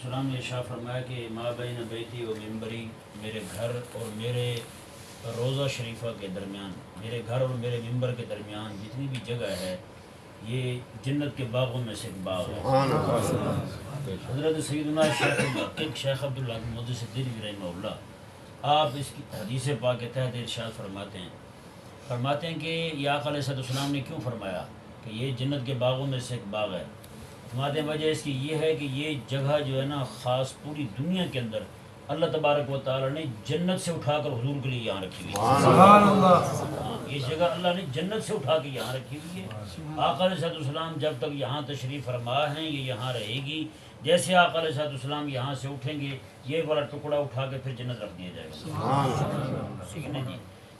والسلام نے ارشاد فرمایا کہ ما بین بیتی و منبری، میرے گھر اور میرے روضہ شریفہ کے درمیان، میرے گھر اور میرے منبر کے درمیان جتنی بھی جگہ ہے یہ جنت کے باغوں میں سے ایک باغ ہے۔ حضرت سیدنا شیخ عبداللہ محدث دہلوی رحمہ اللہ، آپ اس کی حدیث پاک کے تحت ارشاد فرماتے ہیں کہ یہ آقا علیہ السلام نے کیوں فرمایا کہ یہ جنت کے باغوں میں سے ایک باغ ہے؟ فرماتے ہیں وجہ اس کی یہ ہے کہ یہ جگہ جو ہے نا خاص پوری دنیا کے اندر اللہ تبارک و تعالیٰ نے جنت سے اٹھا کر حضور کے لیے یہاں رکھی ہوئی ہے۔ سبحان اللہ۔ یہ جگہ اللہ نے جنت سے اٹھا کے یہاں رکھی ہوئی ہے۔ آقا علیہ السلام جب تک یہاں تشریف فرما ہیں یہ یہاں رہے گی۔ جیسے آقا علیہ السلام یہاں سے اٹھیں گے یہ والا ٹکڑا اٹھا کے پھر جنت رکھ دیا جائے گا۔ ٹھیک ہے نا جی؟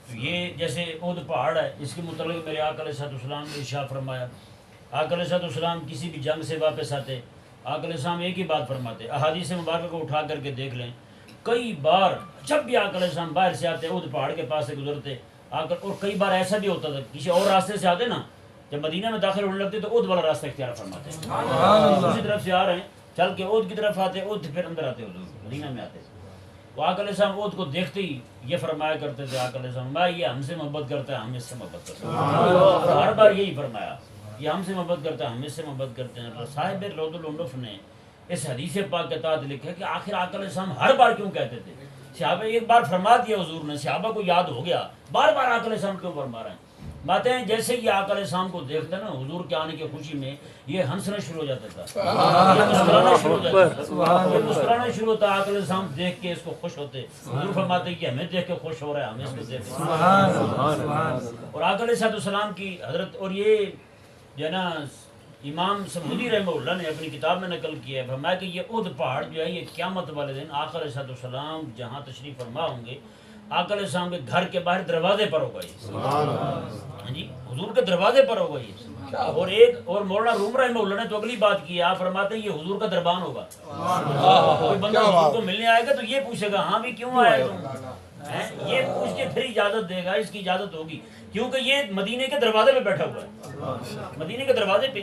تو یہ جیسے احد پہاڑ ہے، اس کے متعلق میرے آقا علیہ السلام نے ارشاد فرمایا، آقا علیہ السلام کسی بھی جنگ سے واپس آتے، آقا علیہ السلام ایک ہی بات فرماتے، احادیث مبارکہ کو اٹھا کر کے دیکھ لیں، کئی بار جب بھی آقا علیہ السلام باہر سے آتے احد پہاڑ کے پاس سے گزرتے اور کئی بار ایسا بھی ہوتا تھا کسی اور راستے سے آتے نا، جب مدینہ میں داخل ہونے لگتے تو احد والا راستہ اختیار فرماتے، دوسری طرف سے آ رہے ہیں چل کے احد کی طرف آتے، احد پھر اندر آتے حضور مدینہ میں آتے۔ وہ آقا علیہ السلام احد کو دیکھتے ہی یہ فرمایا کرتے تھے، آقا علیہ السلام میں یہ ہم سے محبت کرتا ہے ہم اس سے محبت کرتے ہیں، ہر بار یہی فرمایا یہ ہم سے محبت کرتا ہے ہم اس سے محبت کرتے ہیں۔ صاحب روض العنف نے اس حدیث پاک کے تحت لکھا کہ آخر آقا علیہ السلام ہر بار کیوں کہتے تھے؟ صحابہ ایک بار فرما دیا حضور نے، صحابہ کو یاد ہو گیا، بار بار آقا علیہ السلام کیوں فرما رہے ہیں؟ باتیں ہیں جیسے یہ آقا علیہ السلام کو دیکھتا نا حضور کے آنے کی خوشی میں یہ ہنسنا شروع ہو جاتا تھا، یہ مسکرانا شروع ہو جاتا تھا، یہ مسکرانا شروع ہوتا، آقا علیہ السلام دیکھ کے اس کو خوش ہوتے، حضور فرماتے کہ ہمیں دیکھ کے خوش ہو رہا ہے ہمیں اس کو دیکھ کے۔ اور آقا علیہ السلام کی حضرت، اور یہ جو ہے نا امام سمودی رحمہ اللہ نے اپنی کتاب میں نقل کیا ہے، فرمایا کہ یہ احد پہاڑ جو ہے یہ قیامت والے دن آقا علیہ السلام جہاں تشریف فرما ہوں گے، آقا علیہ السلام کے گھر کے باہر دروازے پر ہوگا یہ، ہاں جی حضور کے دروازے پر ہوگا یہ۔ اور مولانا روم رحمہ اللہ نے تو اگلی بات کی، آپ فرماتے ہیں یہ حضور کا دربان ہوگا، کوئی بندہ حضور کو ملنے آئے گا تو یہ پوچھے گا ہاں بھی کیوں آئے تم، یہ پوچھ کے پھر اجازت دے گا، اس کی اجازت ہوگی کیونکہ یہ مدینے کے دروازے پہ بیٹھا ہوا ہے، مدینے کے دروازے پہ۔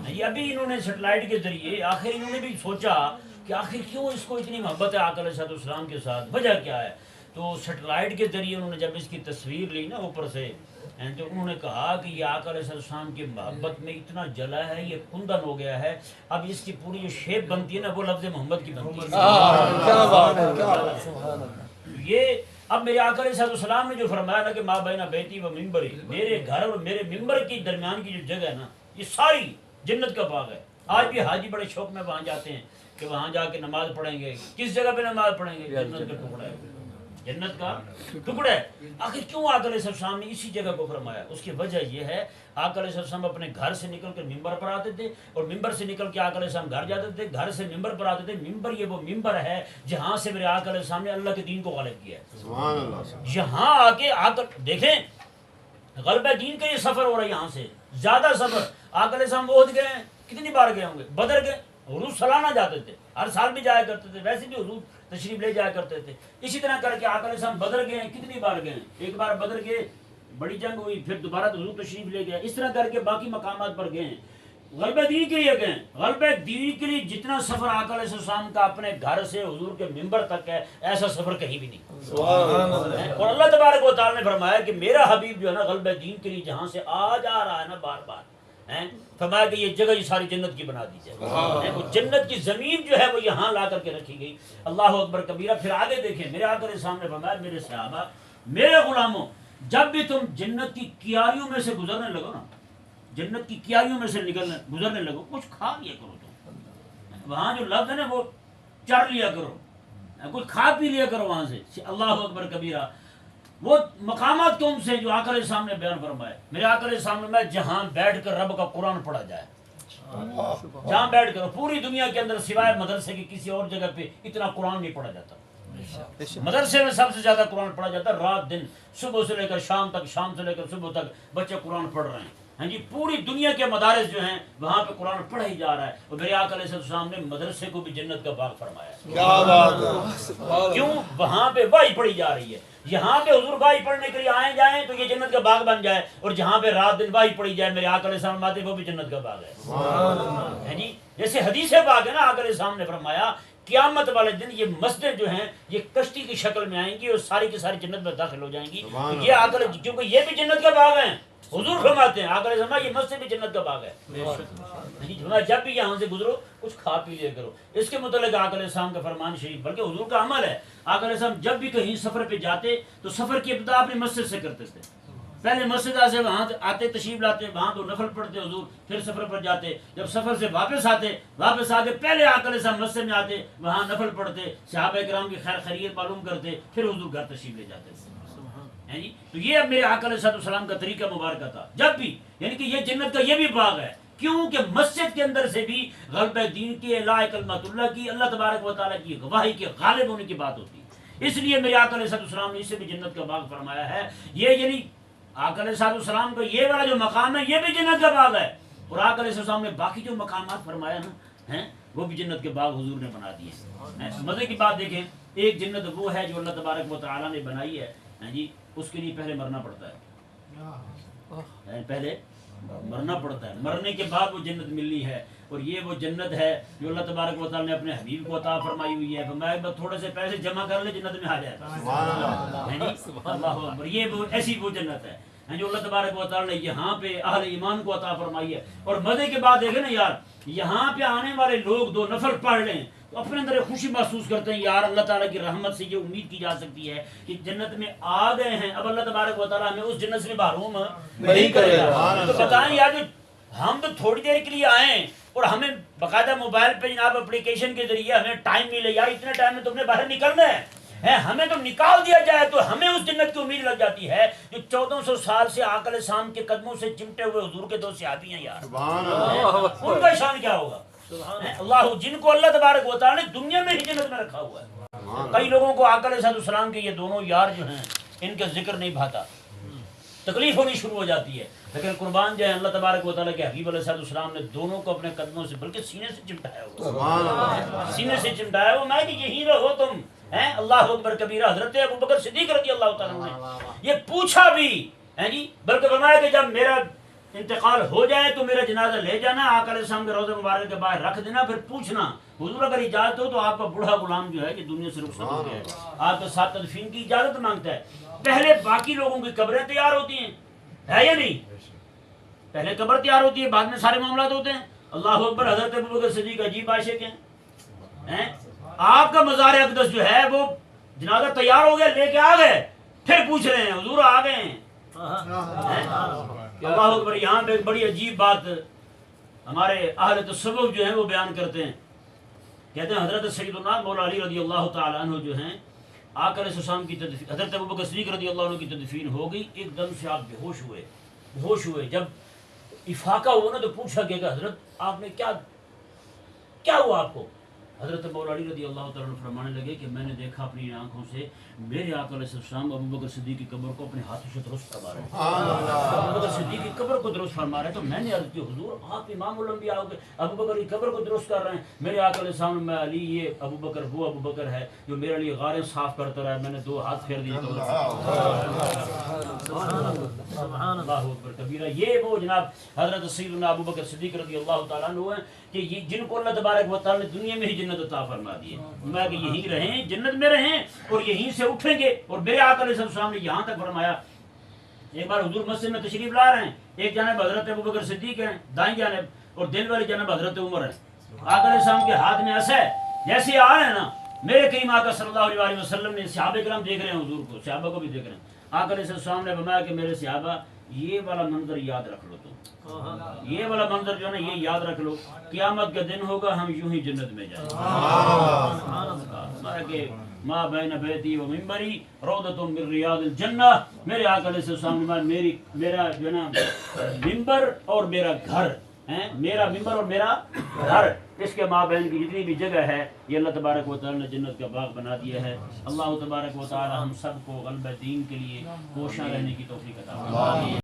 یہ ابھی انہوں نے سیٹلائٹ کے ذریعے آخر انہوں نے بھی سوچا کہ آخر کیوں اس کو اتنی محبت ہے آقا علیہ السلام کے ساتھ، وجہ کیا ہے؟ تو سیٹلائٹ کے ذریعے انہوں نے جب اس کی تصویر لی نا اوپر سے تو انہوں نے کہا کہ یہ آقا علیہ السلام کی محبت میں اتنا جلا ہے، یہ کندن ہو گیا ہے، اب اس کی پوری جو شیپ بنتی ہے نا وہ لفظ محمد کی بنتی ہے۔ یہ اب میرے آقا علیہ السلام نے جو فرمایا نا کہ ما بین بیتی و منبری، میرے گھر اور میرے منبر کی درمیان کی جو جگہ ہے نا یہ ساری جنت کا باغ ہے۔ آج بھی حاجی بڑے شوق میں وہاں جاتے ہیں کہ وہاں جا کے نماز پڑھیں گے، کس جگہ پہ نماز پڑھیں گے؟ جنت کا ٹکڑا ہے، جنت کا ٹکڑا ہے۔ آخر کیوں آقا علیہ السلام نے اسی جگہ کو فرمایا؟ اس کی وجہ یہ ہے آقا علیہ السلام اپنے گھر سے نکل کر ممبر پر آتے تھے اور ممبر سے نکل کے آقا علیہ السلام گھر جاتے تھے، گھر سے ممبر پر آتے تھے۔ ممبر یہ وہ ممبر ہے جہاں سے میرے آقا علیہ السلام نے اللہ کے دین کو غالب کیا ہے۔ یہاں آ کے دیکھیں غلبہ دین کا یہ سفر ہو رہا ہے، یہاں سے زیادہ سفر آقا علیہ السلام احد گئے ہیں، کتنی بار گئے ہوں گے؟ بدر گئے، حضور سالانہ جاتے تھے، ہر سال بھی جایا کرتے تھے، ویسے بھی حضور تشریف لے جایا کرتے تھے۔ اسی طرح کر کے آقا علیہ السلام بدر گئے ہیں، کتنی بار گئے ہیں؟ ایک بار بدر گئے، بڑی جنگ ہوئی، پھر دوبارہ حضور تشریف لے گئے، اس طرح کر کے باقی مقامات پر گئے ہیں، غلبہ دین کے لیے گئے ہیں۔ غلبہ دین کے لیے جتنا سفر آقا علیہ السلام کا اپنے گھر سے حضور کے منبر تک ہے، ایسا سفر کہیں بھی نہیں۔ اور اللہ تبارک و تعالیٰ نے فرمایا کہ میرا حبیب جو ہے نا غلبہ دین کے لیے جہاں سے آ جا رہا ہے نا بار بار، فرمایا کہ یہ جگہ یہ ساری جنت کی بنا دی جائے، وہ جنت کی زمین جو ہے وہ یہاں لا کر کے رکھی گئی۔ اللہ اکبر کبیرہ۔ پھر آگے دیکھیں میرے آقا علیہ السلام نے فرمایا میرے صحابہ، میرے غلاموں، جب بھی تم جنت کی کیاریوں میں سے گزرنے لگو نا، جنت کی کیاریوں میں سے گزرنے لگو، کچھ کھا لیا کرو تم، وہاں جو لفظ ہے نا وہ چر لیا کرو، کچھ کھا پی لیا کرو وہاں سے۔ اللہ اکبر کبیرہ۔ وہ مقامات تم سے جو آقا علیہ السلام نے بیان فرمائے، میرے آقا علیہ السلام نے جہاں بیٹھ کر رب کا قرآن پڑھا جائے، جہاں بیٹھ کر، پوری دنیا کے اندر سوائے مدرسے کی کسی اور جگہ پہ اتنا قرآن نہیں پڑھا جاتا۔ مدرسے میں سب سے زیادہ قرآن پڑھا جاتا ہے، رات دن، صبح سے لے کر شام تک، شام سے لے کر صبح تک بچے قرآن پڑھ رہے ہیں۔ ہاں جی، پوری دنیا کے مدارس جو ہیں وہاں پہ قرآن پڑھا ہی جا رہا ہے، اور میرے آقا علیہ السلام نے مدرسے کو بھی جنت کا باغ فرمایا ہے۔ کیا بات ہے! کیوں؟ وہاں پہ وحی پڑھی جا رہی ہے، یہاں پہ حضور وحی پڑھنے کے لیے آئے جائیں تو یہ جنت کا باغ بن جائے، اور جہاں پہ رات دن وحی پڑھی جائے میرے آقا علیہ السلام آتے وہ بھی جنت کا باغ ہے۔ ہاں جی، جیسے حدیث پاک ہے نا، آقا علیہ السلام نے فرمایا قیامت والے دن یہ مسجد جو ہیں یہ کشتی کی شکل میں آئیں گی اور ساری کی ساری جنت میں داخل ہو جائیں گی. یہ آقا کیونکہ یہ بھی جنت کا باغ ہیں. حضور فرماتے ہیں آقا علیہ السلام یہ مسجد بھی جنت کا باغ ہے. جب بھی یہاں سے گزرو کچھ کھا پی لیا کرو. اس کے متعلق آقا علیہ السلام کا فرمان شریف بلکہ حضور کا عمل ہے. آقا علیہ السلام جب بھی کہیں سفر پہ جاتے تو سفر کی ابتدا اپنی مسجد سے کرتے تھے. پہلے مسجد سے وہاں آتے تشریف لاتے، وہاں تو نفل پڑھتے حضور، پھر سفر پر جاتے. جب سفر سے واپس آتے پہلے آقا علیہ السلام مسجد میں آتے، وہاں نفل پڑھتے، صحابہ کرام کی خیر خیریت معلوم کرتے، پھر حضور گھر تشریف لے جاتے تھے. جی تو یہ اب میرے آقا علیہ السلام کا طریقہ مبارکہ تھا. جب بھی یعنی کہ یہ جنت کا یہ بھی باغ ہے، کیوں کہ مسجد کے اندر سے بھی غلبہ دین کی، اعلاء کلمت اللہ کی، اللہ تبارک و تعالیٰ کی گواہی کے غالب ہونے کی بات ہوتی ہے. اس لیے میرے آقا علیہ السلام نے اسے بھی جنت کا باغ فرمایا ہے. یہ یعنی آقا علیہ السلام کا یہ والا جو مقام ہے یہ بھی جنت کا باغ ہے. اور آقا علیہ السلام نے باقی جو مقامات فرمایا نا ہیں وہ بھی جنت کے باغ حضور نے بنا دیے. مزے کی بات دیکھیں، ایک جنت وہ ہے جو اللہ تبارک و تعالیٰ نے بنائی ہے جی، اس کے لیے پہلے مرنا پڑتا ہے. پہلے مرنا پڑتا ہے، مرنے کے بعد وہ جنت ملنی ہے. اور یہ وہ جنت ہے جو اللہ تبارک و تعالیٰ نے اپنے حبیب کو عطا فرمائی ہوئی ہے. میں تھوڑے سے پیسے جمع کر لے جنت میں آ جائے گا. اللہ اکبر. یہ وہ ایسی وہ جنت ہے جو اللہ تبارک و تعالیٰ نے یہاں پہ اہل ایمان کو عطا فرمائی ہے. اور مزے کی بات دیکھیں نا یار، یہاں پہ آنے والے لوگ دو نفل پڑھ لیں تو اپنے اندر ایک خوشی محسوس کرتے ہیں، یار اللہ تعالیٰ کی رحمت سے یہ امید کی جا سکتی ہے کہ جنت میں آ گئے ہیں، اب اللہ تبارک و تعالیٰ ہمیں اس جنت سے محروم نہیں کرے گا. تو بتائیں یار، جو ہم تو تھوڑی دیر کے لیے آئیں اور ہمیں باقاعدہ موبائل پہ جناب اپلیکیشن کے ذریعے ہمیں ٹائم ملے، یار اتنے ٹائم میں تم نے باہر نکلنا ہے، ہمیں تو نکال دیا جائے تو ہمیں اس جنت کی امید لگ جاتی ہے جو 1400 سال سے آقا علیہ السلام کے قدموں سے چمٹے ہوئے حضور کے دو صحابی ہیں. یار ان کا شان کیا ہوگا. اللہ جن کو اللہ تبارک و تعالیٰ نے دنیا میں ہی جنت میں رکھا ہوا ہے. کئی لوگوں کو آقا علیہ السلام کے یہ دونوں یار جو ہیں ان کا ذکر نہیں بھاتا، تکلیف ہونی شروع ہو جاتی ہے. لیکن قربان جو ہے اللہ تبارک و تعالیٰ کے حبیب علیہ السلام نے دونوں کو اپنے قدموں سے بلکہ سینے سے چمٹایا ہوا، سینے سے چمٹایا ہوا. میں کہ یہی رہو تم. اللہ اکبر کبیرہ. حضرت ابوبکر صدیق رضی اللہ تعالیٰ نے یہ پوچھا بھی جی، بلکہ فرمایا کہ جب میرا انتقال ہو جائے تو میرا جنازہ لے جانا، آقا علیہ السلام کے روضہ مبارک کے باہر رکھ دینا، پھر پوچھنا حضور اگر اجازت ہو تو آپ کا بوڑھا غلام جو ہے کہ دنیا سے رخصت ہو گیا ہے، آپ کے ساتھ تدفین کی اجازت مانگتا ہے. پہلے باقی لوگوں کی قبریں تیار ہوتی ہیں، ہے یا نہیں؟ پہلے قبر تیار ہوتی ہے، بعد میں سارے معاملات ہوتے ہیں. اللہ اکبر. حضرت ابوبکر صدیق عجیب عاشق ہیں. آپ کا مزار اقدس جو ہے وہ جنازہ تیار ہو گیا، لے کے آ گئے، پھر پوچھ رہے ہیں حضور آ گئے ہیں. اللہ اکبر. یہاں پہ ایک بڑی عجیب بات ہمارے اہل تصوف جو ہیں وہ بیان کرتے ہیں. کہتے ہیں حضرت سیدنا مولا علی رضی اللہ تعالیٰ عنہ جو ہیں، آقا علیہ السلام کی تدفین، حضرت ابوبکر صدیق رضی اللہ عنہ کی تدفین ہو گئی، ایک دم سے آپ بے ہوش ہوئے. جب افاقہ ہوا نا تو پوچھا گیا کہ حضرت آپ نے کیا ہوا آپ کو؟ حضرت مولا علی رضی اللہ تعالیٰ عنہ فرمانے لگے کہ میں نے دیکھا اپنی آنکھوں سے میرے آقا علیہ السلام ابوبکر صدیق کی قبر کو اپنے ہاتھوں سے درست فرما رہے ہیں. ابوبکر صدیق کی قبر کو درست فرما رہے ہیں. تو میں نے عرض کی حضور آپ امام الانبیاء ہو گئے، ابوبکر کی قبر کو درست کر رہے ہیں. میرے آقا علیہ السلام میں علی یہ ابوبکر وہ ابوبکر ہے جو میرے لیے غاریں صاف کرتا رہا ہے. میں نے 2 ہاتھ پھیر دیے. اللہ اکبر کبیرہ. یہ وہ جناب حضرت سیدنا ابوبکر صدیق رضی اللہ تعالیٰ عنہ ہیں کہ یہ جن کو اللہ تبارک و تعالیٰ نے دنیا میں ہی جنت عطا فرما دی ہے. میں کہ یہیں رہیں، جنت میں رہیں اور یہیں سے اٹھیں گے. اور میرے آقا علیہ السلام نے یہاں تک فرمایا، ایک بار حضور مسجد میں تشریف لا رہے ہیں، ایک جانب حضرت ابوبکر صدیق ہیں دائیں جانب اور دل والی جانب حضرت عمر ہیں. آقا علیہ السلام کے ہاتھ میں عصا ہے. جیسے آ رہے ہیں نا، میرے کریم آقا صلی اللہ علیہ وسلم نے صحابہ کرام دیکھ رہے ہیں حضور کو، صحابہ کو بھی دیکھ رہے ہیں. آقا علیہ السلام نے فرمایا کہ میرے صحابہ یہ والا منظر یاد رکھ لو، تم یہ والا منظر جو ہے نا یہ یاد رکھ لو، قیامت کا دن ہوگا ہم یوں ہی جنت میں جائیں گے. ما بین بیتی و منبری روضۃ من ریاض الجنہ. میرے آقا علیہ السلام نے میرا جو ہے نا منبر اور میرا گھر، میرا منبر اور میرا گھر، اس کے مابین کی جتنی بھی جگہ ہے یہ اللہ تبارک و تعالیٰ نے جنت کا باغ بنا دیا ہے. اللہ تبارک و تعالیٰ ہم سب کو غلبہ دین کے لیے کوشاں رہنے کی توفیق عطا فرمائے.